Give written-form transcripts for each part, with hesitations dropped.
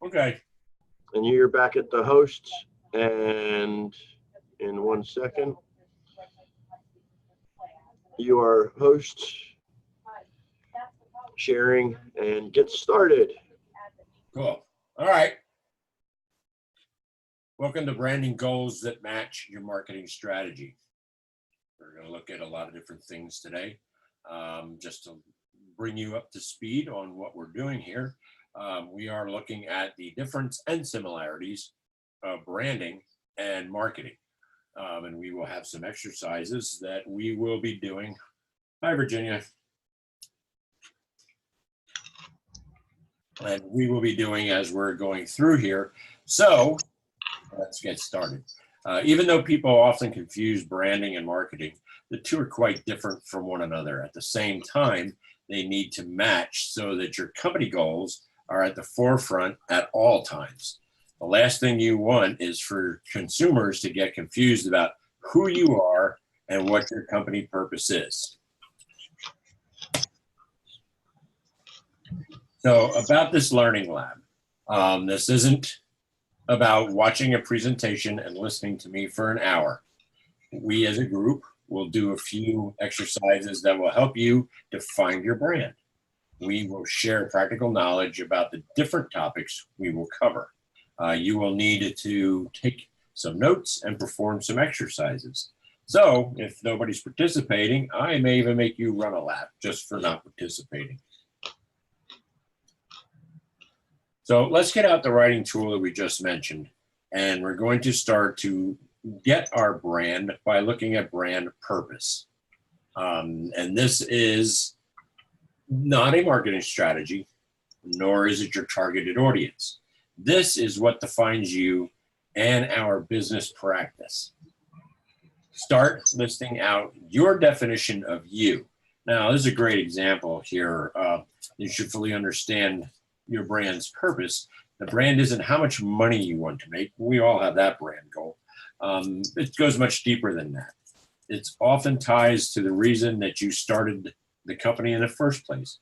Okay. And you're back at the hosts, and in 1 second, you are hosts, sharing, and get started. Cool. All right. Welcome to Branding Goals That Match Your Marketing Strategy. We're going to look at a lot of different things today, just to bring you up to speed on what we're doing here. We are looking at the difference and similarities of branding and marketing. And we will have some exercises that we will be doing. Hi, Virginia. And we will be doing as we're going through here. So let's get started. Even though people often confuse branding and marketing, the two are quite different from one another. At the same time, they need to match so that your company goals are at the forefront at all times. The last thing you want is for consumers to get confused about who you are and what your company purpose is. So about this learning lab, this isn't about watching a presentation and listening to me for an hour. We as a group will do a few exercises that will help you define your brand. We will share practical knowledge about the different topics we will cover. You will need to take some notes and perform some exercises. So if nobody's participating, I may even make you run a lap just for not participating. So let's get out the writing tool that we just mentioned, and we're going to start to get our brand by looking at brand purpose. And this is not a marketing strategy, nor is it your targeted audience. This is what defines you and our business practice. Start listing out your definition of you. Now, this is a great example here. You should fully understand your brand's purpose. The brand isn't how much money you want to make. We all have that brand goal. It goes much deeper than that. It's often ties to the reason that you started the company in the first place.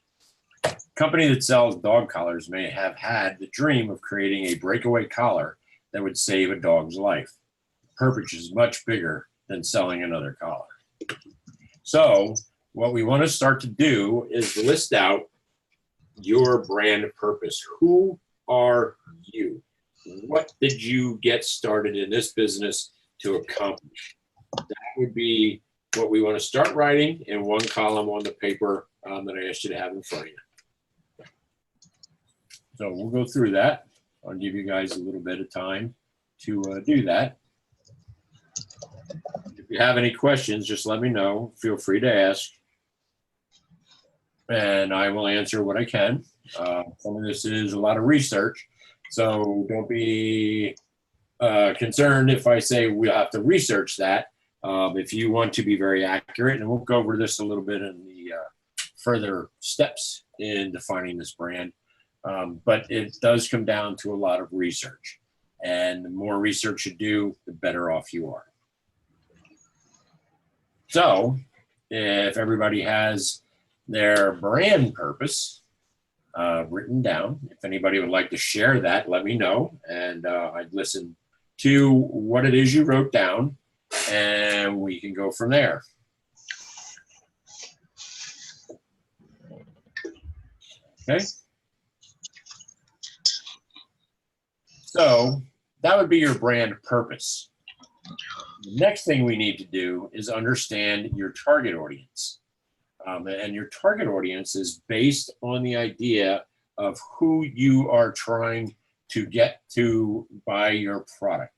A company that sells dog collars may have had the dream of creating a breakaway collar that would save a dog's life. Purpose is much bigger than selling another collar. So what we want to start to do is list out your brand purpose. Who are you? What did you get started in this business to accomplish? That would be what we want to start writing in one column on the paper that I asked you to have in front of you. So we'll go through that. I'll give you guys a little bit of time to do that. If you have any questions, just let me know. Feel free to ask, and I will answer what I can. Some of this is a lot of research, so don't be concerned if I say we'll have to research that. If you want to be very accurate, and we'll go over this a little bit in the further steps in defining this brand, but it does come down to a lot of research, and the more research you do, the better off you are. So if everybody has their brand purpose written down, if anybody would like to share that, let me know, and I'd listen to what it is you wrote down, and we can go from there. Okay. So that would be your brand purpose. The next thing we need to do is understand your target audience. And your target audience is based on the idea of who you are trying to get to buy your product.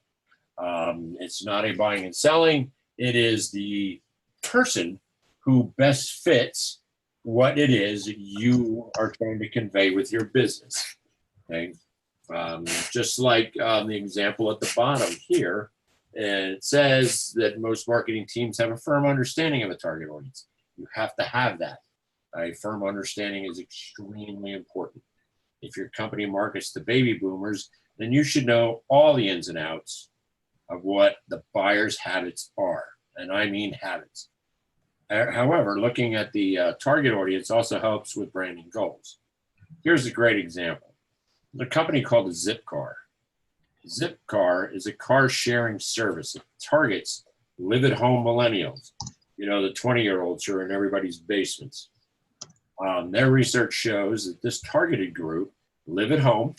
It's not a buying and selling. It is the person who best fits what it is you are trying to convey with your business. Okay. Just like the example at the bottom here, it says that most marketing teams have a firm understanding of a target audience. You have to have that. A firm understanding is extremely important. If your company markets to baby boomers, then you should know all the ins and outs of what the buyer's habits are. And I mean habits. However, looking at the target audience also helps with branding goals. Here's a great example. The company called Zipcar. Zipcar is a car sharing service. It targets live-at-home millennials, the 20-year-olds who are in everybody's basements. Their research shows that this targeted group live at home,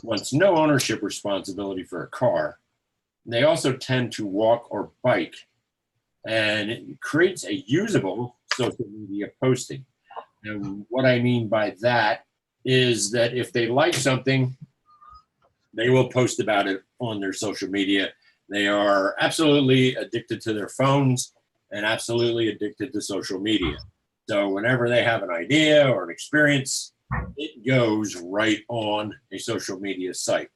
wants no ownership responsibility for a car. They also tend to walk or bike, and it creates a usable social media posting. And what I mean by that is that if they like something, they will post about it on their social media. They are absolutely addicted to their phones and absolutely addicted to social media. So whenever they have an idea or an experience, it goes right on a social media site.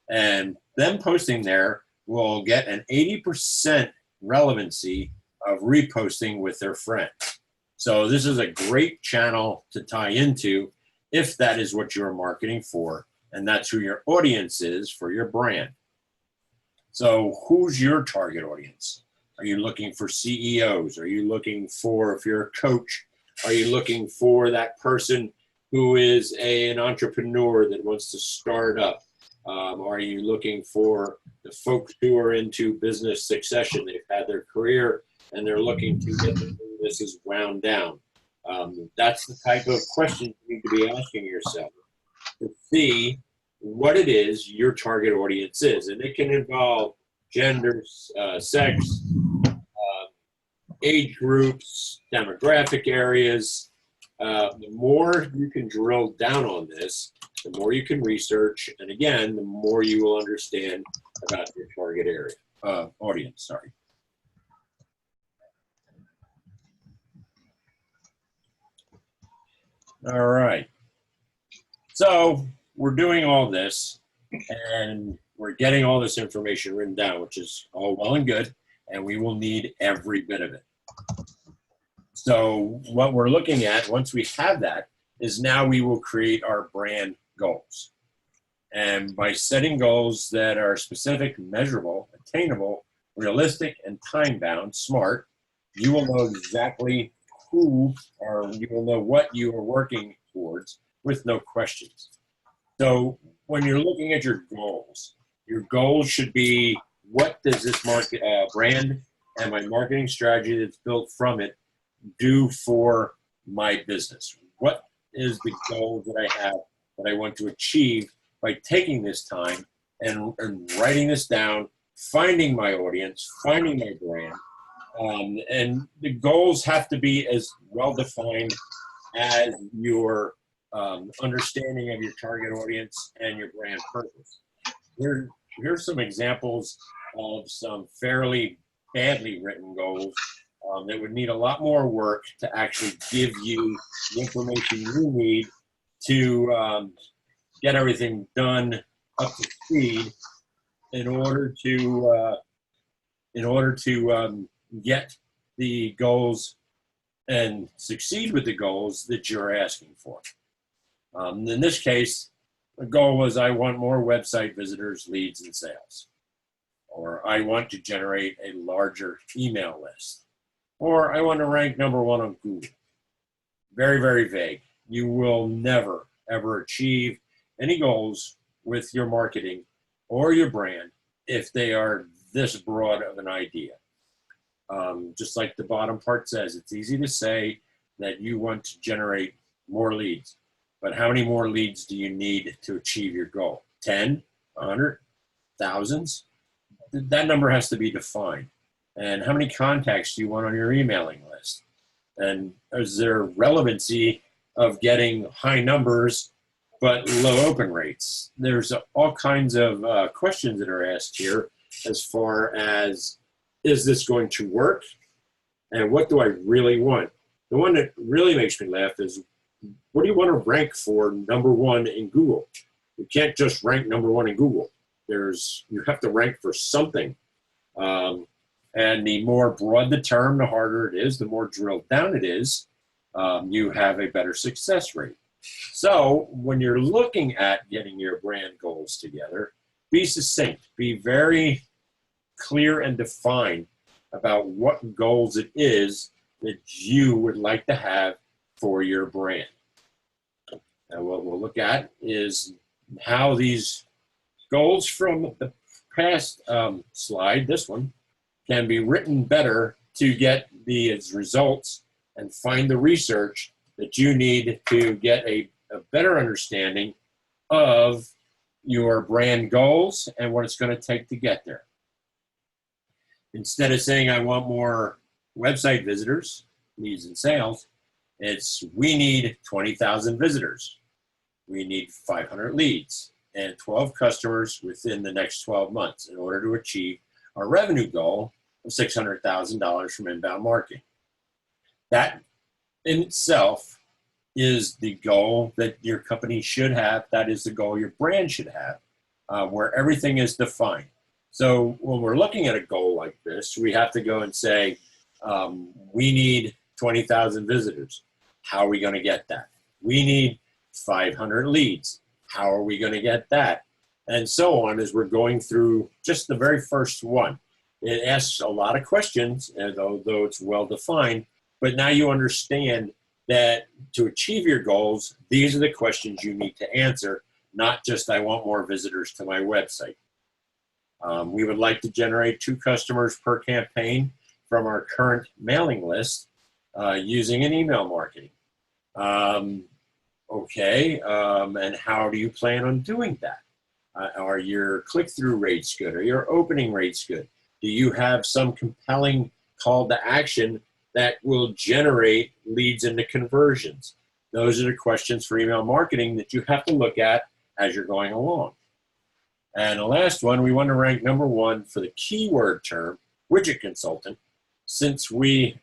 And them posting there will get an 80% relevancy of reposting with their friends. So this is a great channel to tie into if that is what you're marketing for, and that's who your audience is for your brand. So who's your target audience? Are you looking for CEOs? Are you looking for, if you're a coach, are you looking for that person who is an entrepreneur that wants to start up? Are you looking for the folks who are into business succession? They've had their career and they're looking to get the businesses wound down. That's the type of question you need to be asking yourself to see what it is your target audience is. And it can involve gender, sex, age groups, demographic areas. The more you can drill down on this, the more you can research, and again, the more you will understand about your target area, audience, sorry. All right. So we're doing all this, and we're getting all this information written down, which is all well and good, and we will need every bit of it. So what we're looking at, once we have that, is now we will create our brand goals. And by setting goals that are specific, measurable, attainable, realistic, and time-bound, SMART, you will know exactly who, or you will know what you are working towards with no questions. So when you're looking at your goals should be, what does this market brand and my marketing strategy that's built from it do for my business? What is the goal that I have that I want to achieve by taking this time and writing this down, finding my audience, finding my brand? And the goals have to be as well defined as your understanding of your target audience and your brand purpose. Here's some examples of some fairly badly written goals that would need a lot more work to actually give you the information you need to get everything done up to speed in order to get the goals and succeed with the goals that you're asking for. In this case, the goal was, I want more website visitors, leads, and sales. Or I want to generate a larger email list. Or I want to rank #1 on Google. Very, very vague. You will never, ever achieve any goals with your marketing or your brand if they are this broad of an idea. Just like the bottom part says, it's easy to say that you want to generate more leads, but how many more leads do you need to achieve your goal? 10, 100, thousands? That number has to be defined. And how many contacts do you want on your emailing list? And is there relevancy of getting high numbers but low open rates? There's all kinds of questions that are asked here as far as, is this going to work? And what do I really want? The one that really makes me laugh is, what do you want to rank for #1 in Google? You can't just rank #1 in Google. You have to rank for something. And the more broad the term, the harder it is, the more drilled down it is, you have a better success rate. So when you're looking at getting your brand goals together, be succinct, be very clear and defined about what goals it is that you would like to have for your brand. And what we'll look at is how these goals from the past slide, this one, can be written better to get these results and find the research that you need to get a better understanding of your brand goals and what it's going to take to get there. Instead of saying, I want more website visitors, leads and sales, it's we need 20,000 visitors. We need 500 leads and 12 customers within the next 12 months in order to achieve our revenue goal of $600,000 from inbound marketing. That in itself is the goal that your company should have. That is the goal your brand should have, where everything is defined. So when we're looking at a goal like this, we have to go and say, we need 20,000 visitors. How are we going to get that? We need 500 leads. How are we going to get that? And so on as we're going through just the very first one. It asks a lot of questions, although it's well defined, but now you understand that to achieve your goals, these are the questions you need to answer, not just I want more visitors to my website. We would like to generate 2 customers per campaign from our current mailing list using an email marketing. Okay, and how do you plan on doing that? Are your click-through rates good? Are your opening rates good? Do you have some compelling call to action that will generate leads into conversions? Those are the questions for email marketing that you have to look at as you're going along. And the last one, we want to rank number 1 for the keyword term, widget consultant, since we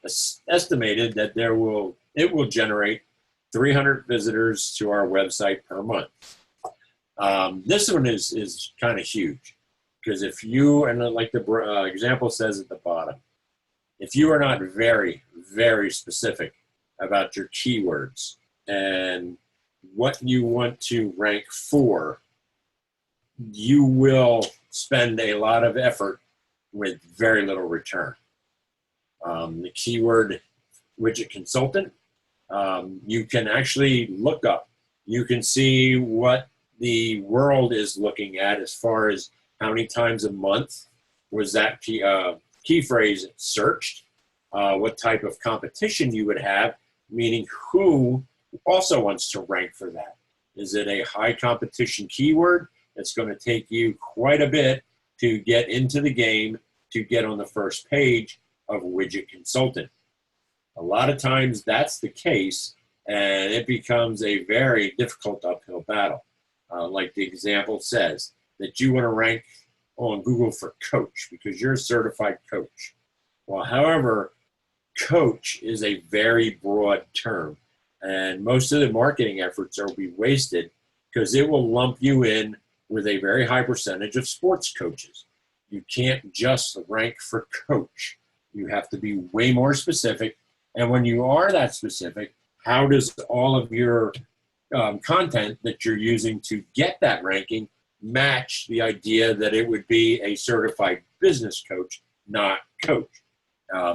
estimated that it will generate 300 visitors to our website per month. This one is kind of huge because if you, and like the example says at the bottom, if you are not very, very specific about your keywords and what you want to rank for, you will spend a lot of effort with very little return. The keyword widget consultant, you can actually look up. You can see what the world is looking at as far as how many times a month was that key phrase searched, what type of competition you would have, meaning who also wants to rank for that. Is it a high competition keyword that's going to take you quite a bit to get into the game, to get on the first page of widget consultant? A lot of times that's the case, and it becomes a very difficult uphill battle. Like the example says, that you want to rank on Google for coach because you're a certified coach. Well, however, coach is a very broad term, and most of the marketing efforts will be wasted because it will lump you in with a very high percentage of sports coaches. You can't just rank for coach. You have to be way more specific. And when you are that specific, how does all of your content that you're using to get that ranking match the idea that it would be a certified business coach, not coach?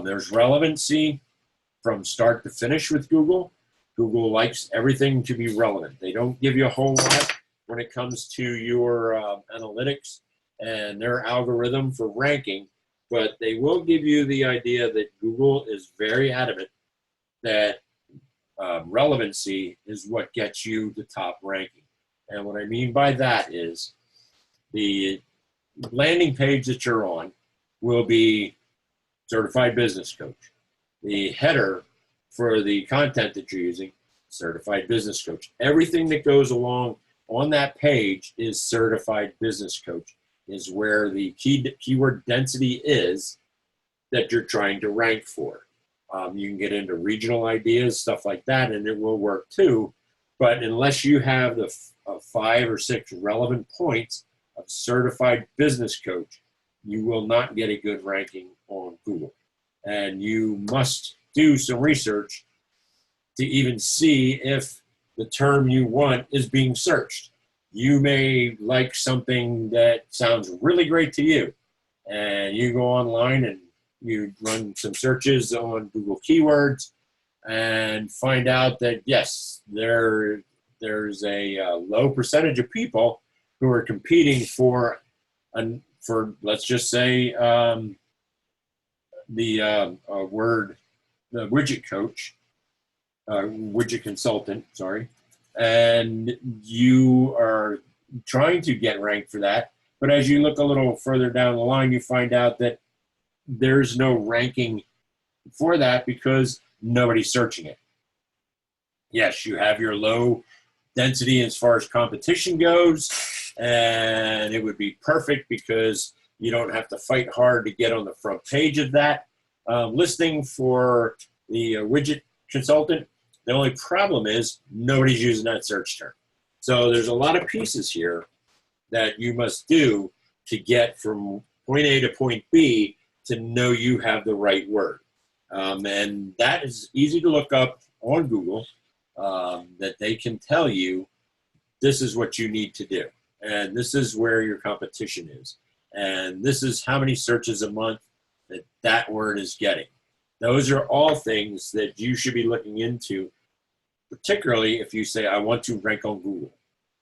There's relevancy from start to finish with Google. Google likes everything to be relevant. They don't give you a whole lot when it comes to your analytics and their algorithm for ranking, but they will give you the idea that Google is very adamant that relevancy is what gets you the top ranking. And what I mean by that is the landing page that you're on will be certified business coach. The header for the content that you're using, certified business coach. Everything that goes along on that page is certified business coach, is where the keyword density is that you're trying to rank for. You can get into regional ideas, stuff like that, and it will work too. But unless you have the 5 or 6 relevant points of certified business coach, you will not get a good ranking on Google. And you must do some research to even see if the term you want is being searched. You may like something that sounds really great to you, and you go online and you run some searches on Google keywords and find out that yes, there's a low percentage of people who are competing for let's just say the widget coach, widget consultant, sorry, and you are trying to get ranked for that. But as you look a little further down the line, you find out that there's no ranking for that because nobody's searching it. Yes, you have your low density as far as competition goes, and it would be perfect because you don't have to fight hard to get on the front page of that listing for the widget consultant. The only problem is nobody's using that search term. So there's a lot of pieces here that you must do to get from point A to point B to know you have the right word. And that is easy to look up on Google, that they can tell you this is what you need to do. And this is where your competition is. And this is how many searches a month that word is getting. Those are all things that you should be looking into, particularly if you say, I want to rank on Google,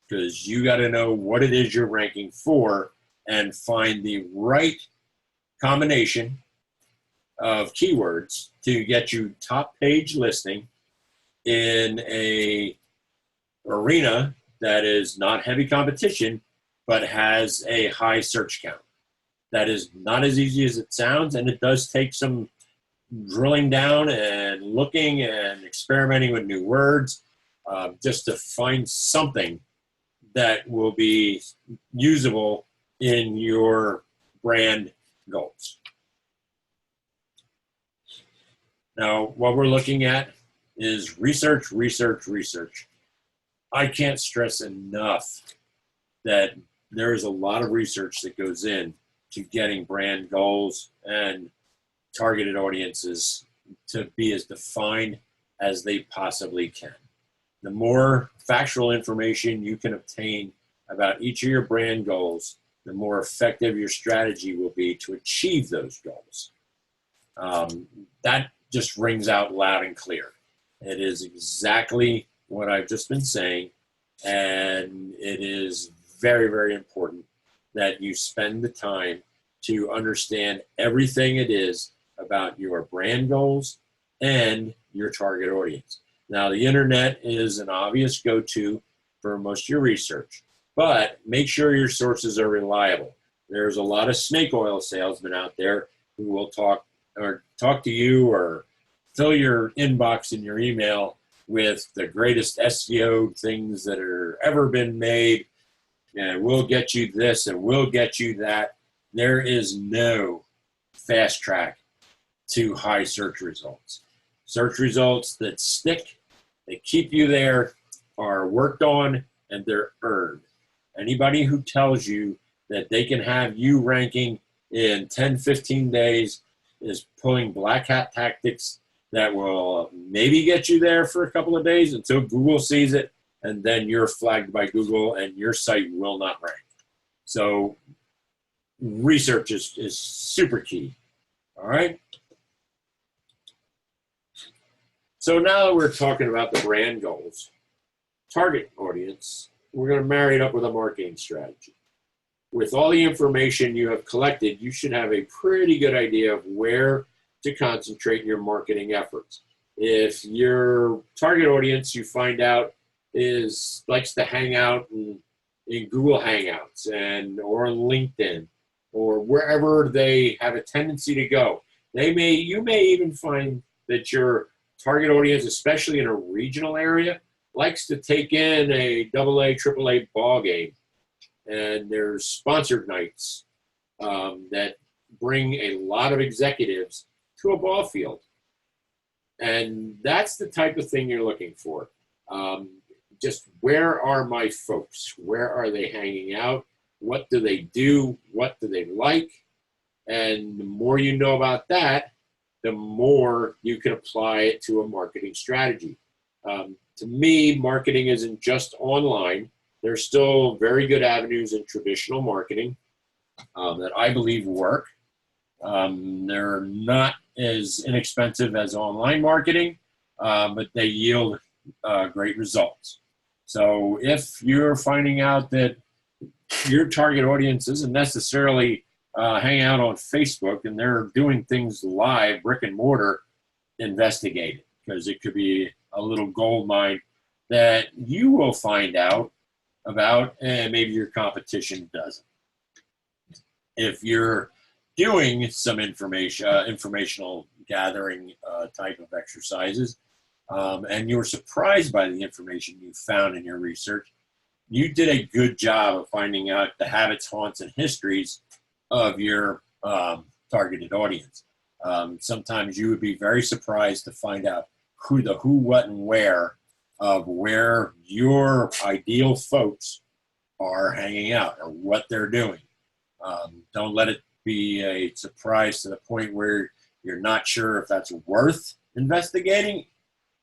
because you got to know what it is you're ranking for and find the right combination of keywords to get you top page listing in a arena that is not heavy competition, but has a high search count. That is not as easy as it sounds, and it does take some drilling down and looking and experimenting with new words just to find something that will be usable in your brand goals. Now, what we're looking at is research, research, research. I can't stress enough that there is a lot of research that goes in to getting brand goals and targeted audiences to be as defined as they possibly can. The more factual information you can obtain about each of your brand goals, the more effective your strategy will be to achieve those goals. That just rings out loud and clear. It is exactly what I've just been saying, and it is very, very important that you spend the time to understand everything it is about your brand goals and your target audience. Now, the internet is an obvious go-to for most of your research, but make sure your sources are reliable. There's a lot of snake oil salesmen out there who will talk to you or fill your inbox in your email with the greatest SEO things that are ever been made, and we'll get you this and we'll get you that. There is no fast track to high search results. Search results that stick, they keep you there, are worked on, and they're earned. Anybody who tells you that they can have you ranking in 10, 15 days is pulling black hat tactics that will maybe get you there for a couple of days until Google sees it, and then you're flagged by Google and your site will not rank. So research is super key. All right. So now that we're talking about the brand goals, target audience, we're going to marry it up with a marketing strategy. With all the information you have collected, you should have a pretty good idea of where to concentrate your marketing efforts. If your target audience you find out likes to hang out in Google Hangouts or LinkedIn or wherever they have a tendency to go, you may even find that your target audience, especially in a regional area, likes to take in a AA, AAA ball game. And there's sponsored nights that bring a lot of executives to a ball field. And that's the type of thing you're looking for. Just where are my folks? Where are they hanging out? What do they do? What do they like? And the more you know about that, the more you can apply it to a marketing strategy. To me, marketing isn't just online. There's still very good avenues in traditional marketing that I believe work. They're not as inexpensive as online marketing, but they yield great results. So if you're finding out that your target audience isn't necessarily hanging out on Facebook and they're doing things live, brick and mortar, investigate it, because it could be a little gold mine that you will find out about and maybe your competition doesn't. If you're doing some informational gathering type of exercises, and you're surprised by the information you found in your research, you did a good job of finding out the habits, haunts, and histories of your targeted audience. Sometimes you would be very surprised to find out who, what, and where of where your ideal folks are hanging out or what they're doing. Don't let it be a surprise to the point where you're not sure if that's worth investigating,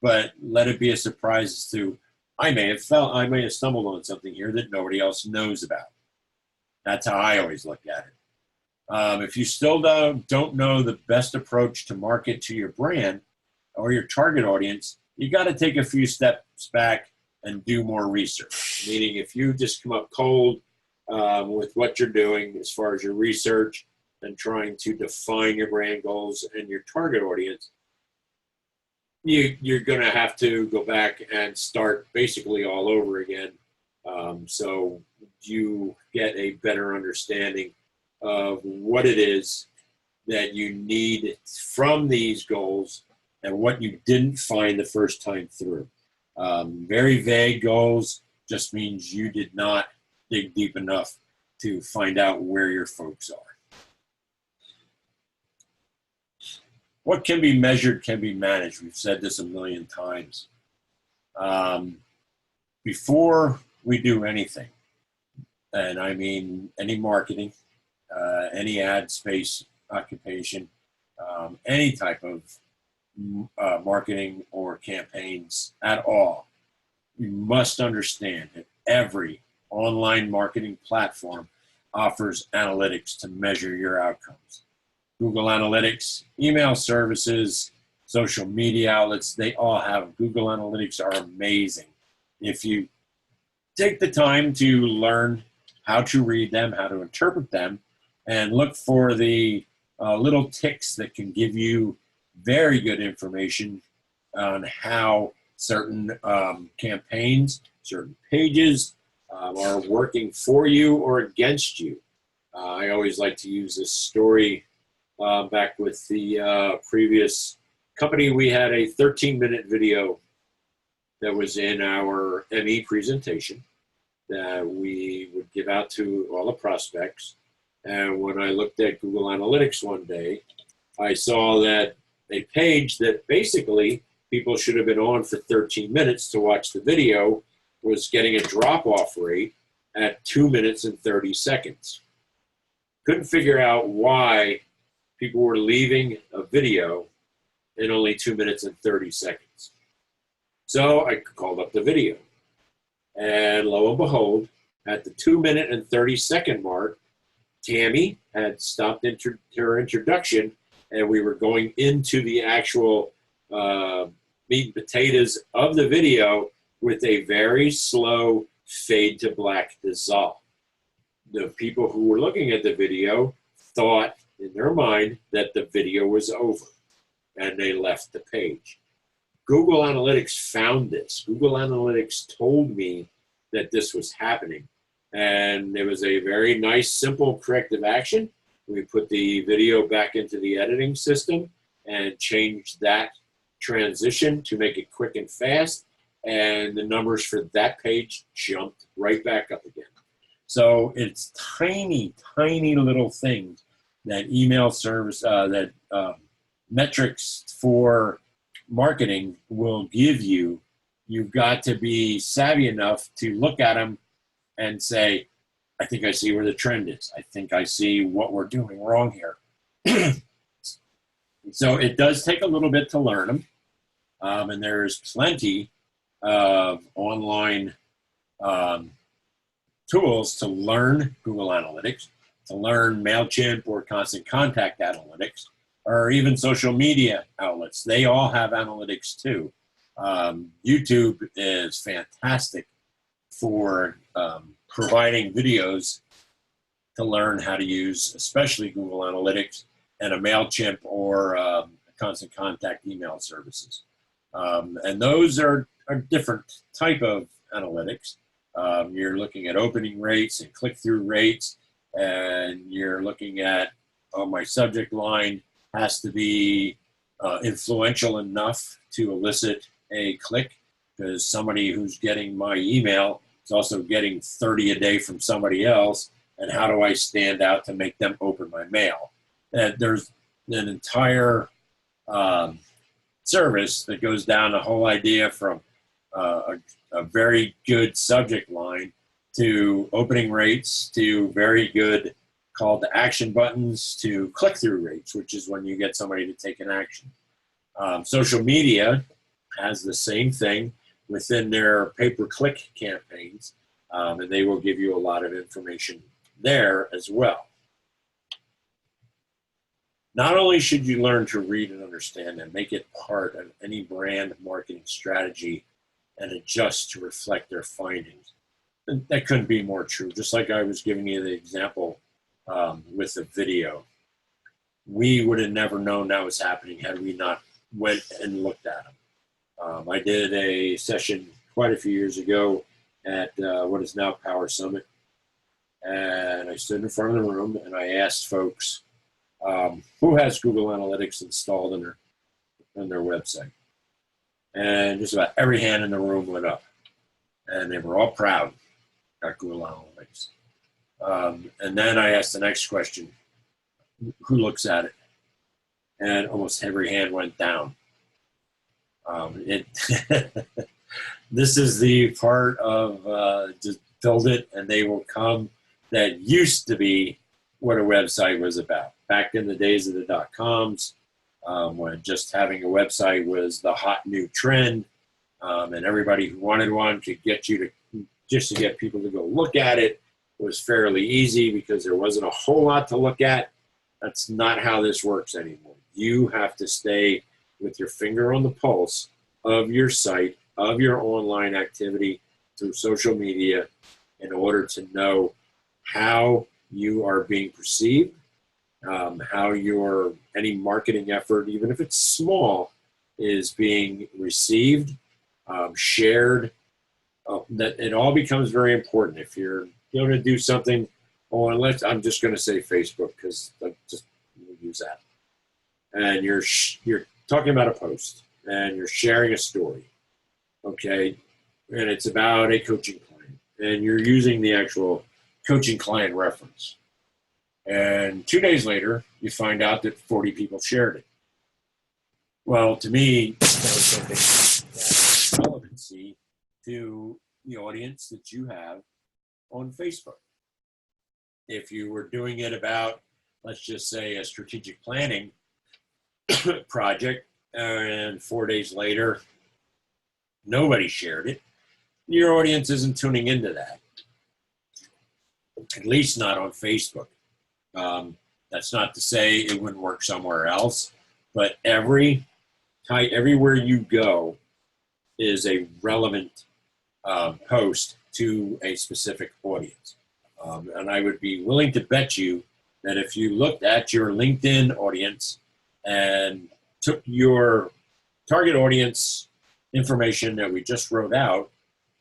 but let it be a surprise as to, I may have stumbled on something here that nobody else knows about. That's how I always look at it. If you still don't know the best approach to market to your brand or your target audience, you got to take a few steps back and do more research. Meaning, if you just come up cold with what you're doing as far as your research and trying to define your brand goals and your target audience, you're going to have to go back and start basically all over again. So you get a better understanding of what it is that you need from these goals and what you didn't find the first time through. Very vague goals just means you did not dig deep enough to find out where your folks are. What can be measured can be managed. We've said this a million times. Before we do anything, and I mean any marketing, any ad space occupation, any type of marketing or campaigns at all, you must understand that every online marketing platform offers analytics to measure your outcomes. Google Analytics, email services, social media outlets, they all have. Google Analytics are amazing. If you take the time to learn how to read them, how to interpret them, and look for the little ticks that can give you very good information on how certain campaigns, certain pages are working for you or against you. I always like to use this story back with the previous company. We had a 13-minute video that was in our ME presentation that we would give out to all the prospects. And when I looked at Google Analytics one day, I saw that a page that basically people should have been on for 13 minutes to watch the video was getting a drop-off rate at 2 minutes and 30 seconds. Couldn't figure out why people were leaving a video in only 2 minutes and 30 seconds. So I called up the video. And lo and behold, at the 2 minute and 30 second mark, Tammy had stopped her introduction, and we were going into the actual meat and potatoes of the video with a very slow fade to black dissolve. The people who were looking at the video thought in their mind that the video was over, and they left the page. Google Analytics found this. Google Analytics told me that this was happening, and there was a very nice, simple corrective action. We put the video back into the editing system and changed that transition to make it quick and fast, and the numbers for that page jumped right back up again. So it's tiny, tiny little things that email service, metrics for marketing will give you. You've got to be savvy enough to look at them and say, I think I see where the trend is. I think I see what we're doing wrong here. So it does take a little bit to learn them. And there's plenty of online tools to learn Google Analytics. to learn MailChimp or Constant Contact analytics, or even social media outlets. They all have analytics too. YouTube is fantastic for providing videos to learn how to use, especially Google Analytics and a MailChimp or Constant Contact email services. And those are different type of analytics. You're looking at opening rates and click-through rates, and you're looking at, oh, my subject line has to be influential enough to elicit a click, because somebody who's getting my email is also getting 30 a day from somebody else, and how do I stand out to make them open my mail? And there's an entire service that goes down the whole idea from a very good subject line to opening rates to very good call to action buttons to click-through rates, which is when you get somebody to take an action. Social media has the same thing within their pay-per-click campaigns, and they will give you a lot of information there as well. Not only should you learn to read and understand and make it part of any brand marketing strategy and adjust to reflect their findings. And that couldn't be more true. Just like I was giving you the example with the video. We would have never known that was happening had we not went and looked at them. I did a session quite a few years ago at what is now Power Summit. And I stood in front of the room and I asked folks, who has Google Analytics installed in their website? And just about every hand in the room went up. And they were all proud about Google Analytics. And then I asked the next question, who looks at it? And almost every hand went down. This is the part of just build it and they will come that used to be what a website was about. Back in the days of the .coms, when just having a website was the hot new trend, and everybody who wanted one could get you to get people to go look at it was fairly easy because there wasn't a whole lot to look at. That's not how this works anymore. You have to stay with your finger on the pulse of your site, of your online activity through social media in order to know how you are being perceived, how any marketing effort, even if it's small, is being received, shared. That it all becomes very important. If you're going to do something on, I'm just going to say Facebook because I just use that. And you're talking about a post and you're sharing a story, okay? And it's about a coaching client, and you're using the actual coaching client reference. And 2 days later, you find out that 40 people shared it. Well, to me, that was something that has relevancy to the audience that you have on Facebook. If you were doing it about, let's just say, a strategic planning project, and 4 days later, nobody shared it, your audience isn't tuning into that. At least not on Facebook. That's not to say it wouldn't work somewhere else, but everywhere you go is a relevant post to a specific audience. And I would be willing to bet you that if you looked at your LinkedIn audience and took your target audience information that we just wrote out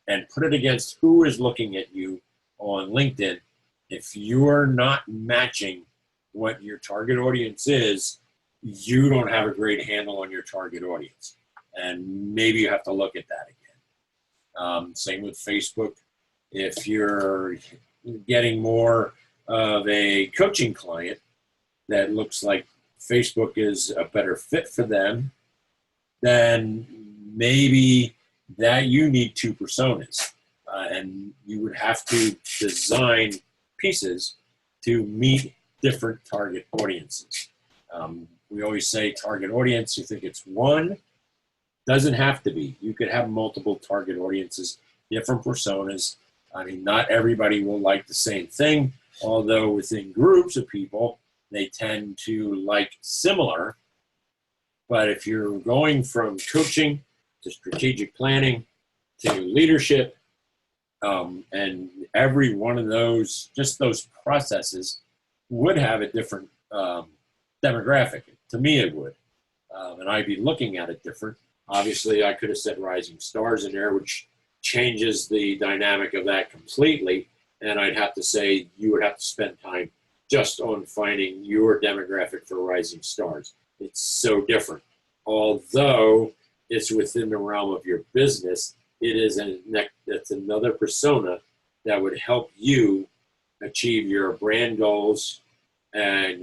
and put it against who is looking at you on LinkedIn, if you're not matching what your target audience is, you don't have a great handle on your target audience. And maybe you have to look at that again. Same with Facebook. If you're getting more of a coaching client that looks like Facebook is a better fit for them, then maybe that you need two personas. And you would have to design pieces to meet different target audiences. We always say target audience, you think it's one, doesn't have to be. You could have multiple target audiences, different personas. I mean, not everybody will like the same thing. although within groups of people, they tend to like similar. But if you're going from coaching to strategic planning to leadership, and every one of those, just those processes would have a different demographic. To me, it would. And I'd be looking at it different. Obviously, I could have said Rising Stars in there, which changes the dynamic of that completely. And I'd have to say you would have to spend time just on finding your demographic for Rising Stars. It's so different. Although it's within the realm of your business, it's another persona that would help you achieve your brand goals and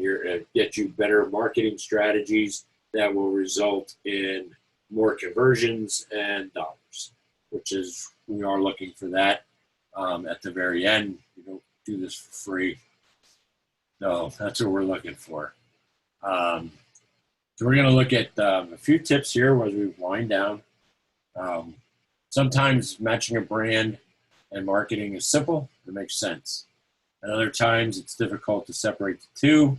get you better marketing strategies that will result in more conversions and dollars, which is, we are looking for that at the very end. We don't do this for free. No, that's what we're looking for. So we're going to look at a few tips here as we wind down. Sometimes matching a brand and marketing is simple. It makes sense. At other times, it's difficult to separate the two.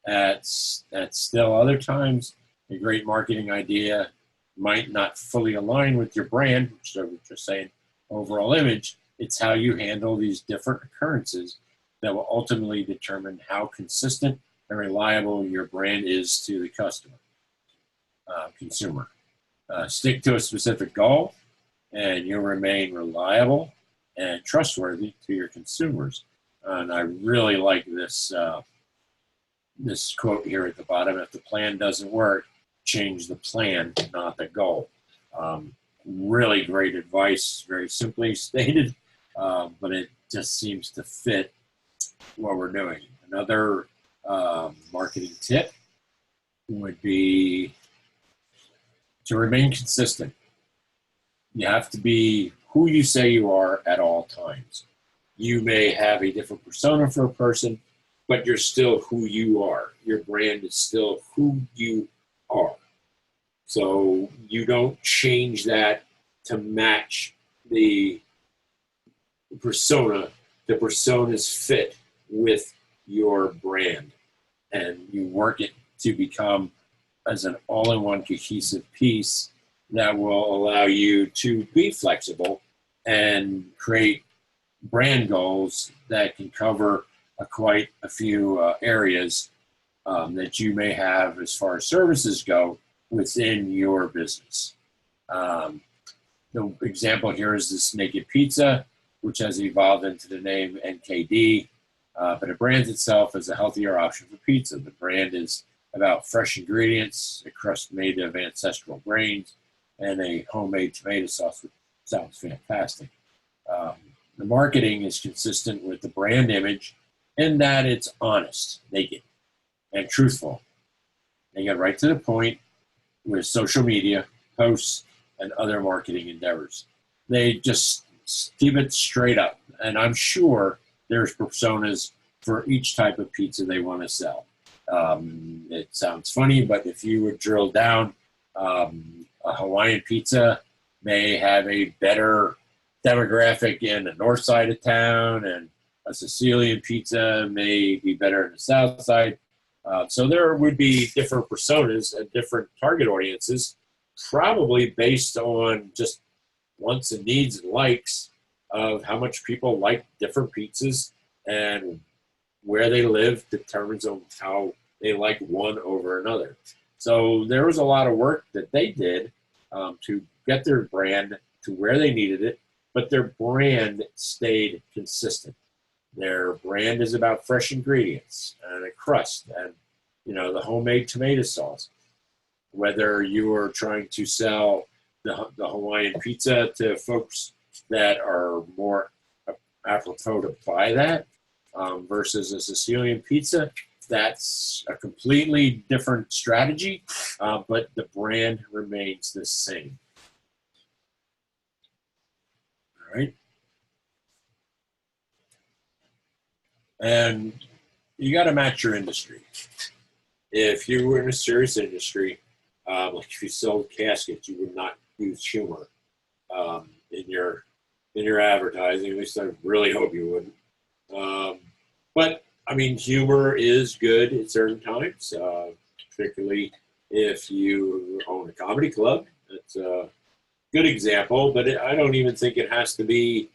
At still other times, a great marketing idea might not fully align with your brand, which I was just saying, overall image. It's how you handle these different occurrences that will ultimately determine how consistent and reliable your brand is to the consumer. Stick to a specific goal, and you'll remain reliable and trustworthy to your consumers. And I really like this this quote here at the bottom: "If the plan doesn't work, change the plan, not the goal." Really great advice, very simply stated, but it just seems to fit what we're doing. Another marketing tip would be to remain consistent. You have to be who you say you are at all times. You may have a different persona for a person, but you're still who you are. Your brand is still who you are. So you don't change that to match the persona. The personas fit with your brand, and you work it to become as an all-in-one cohesive piece that will allow you to be flexible and create brand goals that can cover quite a few areas that you may have as far as services go within your business. The example here is this Naked Pizza, which has evolved into the name NKD, but it brands itself as a healthier option for pizza. The brand is about fresh ingredients, a crust made of ancestral grains, and a homemade tomato sauce, which sounds fantastic. The marketing is consistent with the brand image in that it's honest, naked, and truthful. They get right to the point with social media, posts, and other marketing endeavors. They just keep it straight up. And I'm sure there's personas for each type of pizza they want to sell. It sounds funny, but if you would drill down, a Hawaiian pizza may have a better demographic in the north side of town, and a Sicilian pizza may be better in the south side. So there would be different personas and different target audiences, probably based on just wants and needs and likes of how much people like different pizzas, and where they live determines on how they like one over another. So there was a lot of work that they did to get their brand to where they needed it, but their brand stayed consistent. Their brand is about fresh ingredients and a crust and, the homemade tomato sauce. Whether you are trying to sell the Hawaiian pizza to folks that are more apropos to buy that versus a Sicilian pizza, that's a completely different strategy, but the brand remains the same. All right. And you got to match your industry. If you were in a serious industry, like if you sold caskets, you would not use humor in your advertising. At least I really hope you wouldn't. But I mean, humor is good at certain times, particularly if you own a comedy club. It's a good example, but I don't even think it has to be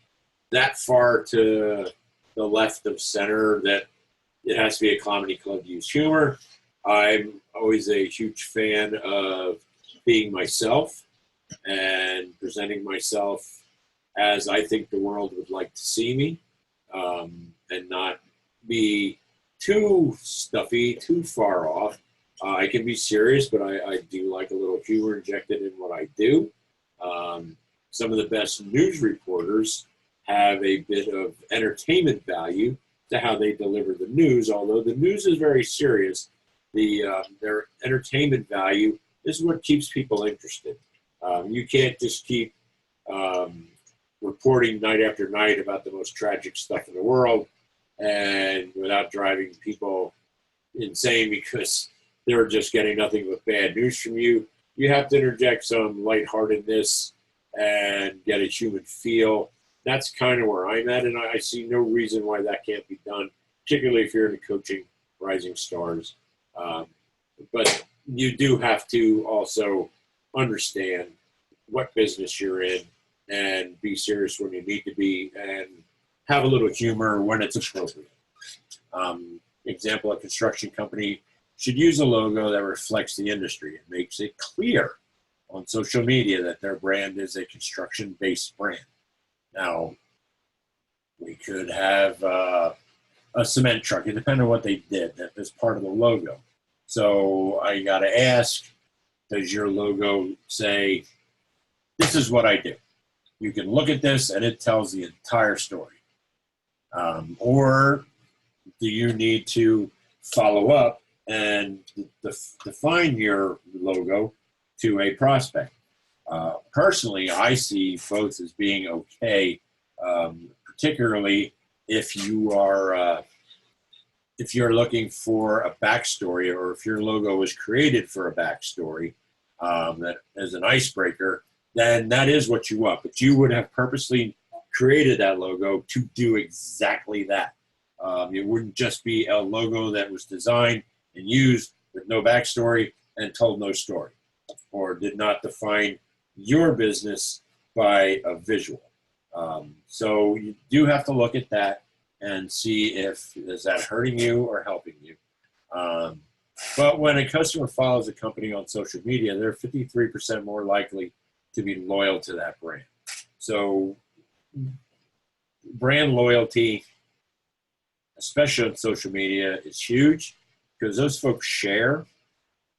that far to the left of center that it has to be a comedy club to use humor. I'm always a huge fan of being myself and presenting myself as I think the world would like to see me, and not be too stuffy, too far off. I can be serious, but I do like a little humor injected in what I do. Some of the best news reporters have a bit of entertainment value to how they deliver the news. Although the news is very serious, their entertainment value is what keeps people interested. You can't just keep reporting night after night about the most tragic stuff in the world and without driving people insane because they're just getting nothing but bad news from you. You have to interject some lightheartedness and get a human feel. That's kind of where I'm at, and I see no reason why that can't be done, particularly if you're into coaching rising stars. But you do have to also understand what business you're in and be serious when you need to be and have a little humor when it's appropriate. Example, a construction company should use a logo that reflects the industry. It makes it clear on social media that their brand is a construction-based brand. Now, we could have a cement truck. It depends on what they did. That is part of the logo. So I got to ask, does your logo say, this is what I do? You can look at this and it tells the entire story. Or do you need to follow up and define your logo to a prospect? Personally, I see both as being okay, particularly if you are if you're looking for a backstory, or if your logo was created for a backstory that as an icebreaker, then that is what you want. But you would have purposely created that logo to do exactly that. It wouldn't just be a logo that was designed and used with no backstory and told no story, or did not define your business by a visual. So you do have to look at that and see if is that hurting you or helping you. But when a customer follows a company on social media, they're 53% more likely to be loyal to that brand. So brand loyalty, especially on social media, is huge because those folks share.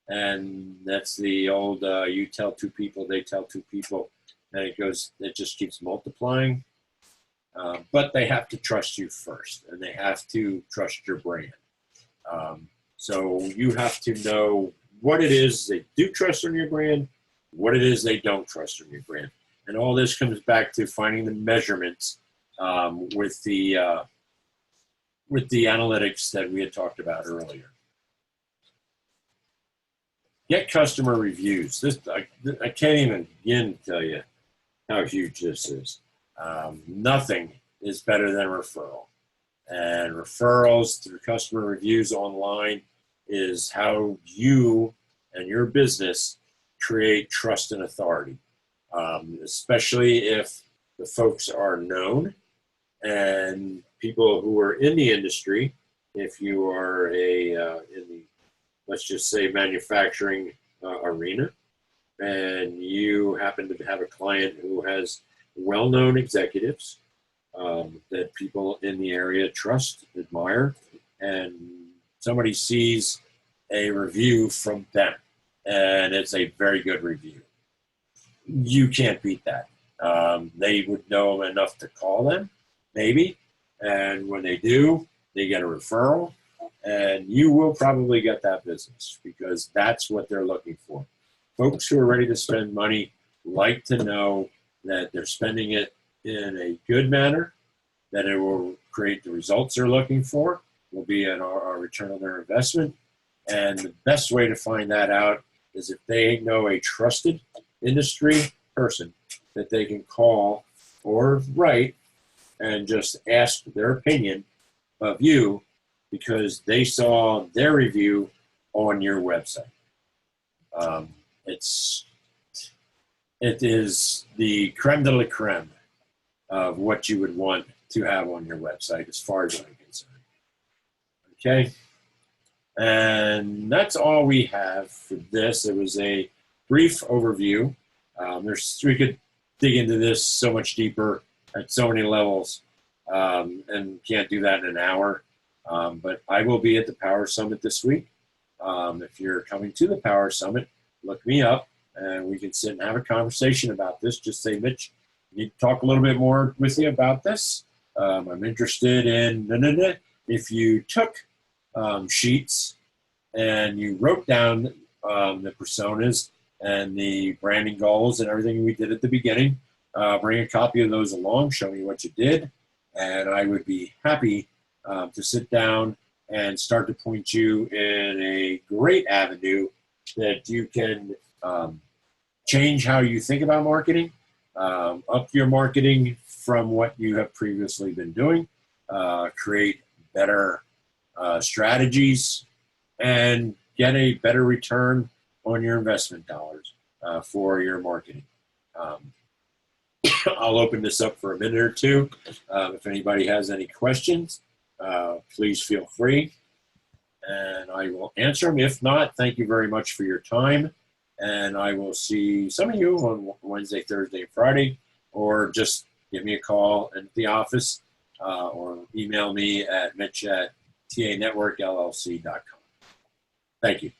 And that's the old, you tell two people, they tell two people, and it just keeps multiplying. But they have to trust you first, and they have to trust your brand. So you have to know what it is they do trust on your brand, what it is they don't trust on your brand. And all this comes back to finding the measurements with the analytics that we had talked about earlier. Get customer reviews. This I can't even begin to tell you how huge this is. Nothing is better than referral. And referrals through customer reviews online is how you and your business create trust and authority, especially if the folks are known and people who are in the industry. If you are in the, let's just say, manufacturing arena, and you happen to have a client who has well-known executives that people in the area trust, admire, and somebody sees a review from them, and it's a very good review. You can't beat that. They would know enough to call them, maybe, and when they do, they get a referral, and you will probably get that business because that's what they're looking for. Folks who are ready to spend money like to know that they're spending it in a good manner, that it will create the results they're looking for, will be a return on their investment. And the best way to find that out is if they know a trusted industry person that they can call or write and just ask their opinion of you because they saw their review on your website. It is the creme de la creme of what you would want to have on your website as far as I'm concerned. Okay. And that's all we have for this. It was a brief overview. We could dig into this so much deeper at so many levels, and can't do that in an hour. But I will be at the Power Summit this week. If you're coming to the Power Summit, look me up and we can sit and have a conversation about this. Just say, Mitch, I need to talk a little bit more with you about this. I'm interested in, if you took sheets and you wrote down the personas and the branding goals and everything we did at the beginning, bring a copy of those along, show me what you did, and I would be happy to sit down and start to point you in a great avenue that you can change how you think about marketing, up your marketing from what you have previously been doing, create better strategies, and get a better return on your investment dollars for your marketing. I'll open this up for a minute or two. If anybody has any questions, please feel free, and I will answer them. If not, thank you very much for your time, and I will see some of you on Wednesday, Thursday, and Friday, or just give me a call at the office, or email me at mitch@tanetworkllc.com. Thank you.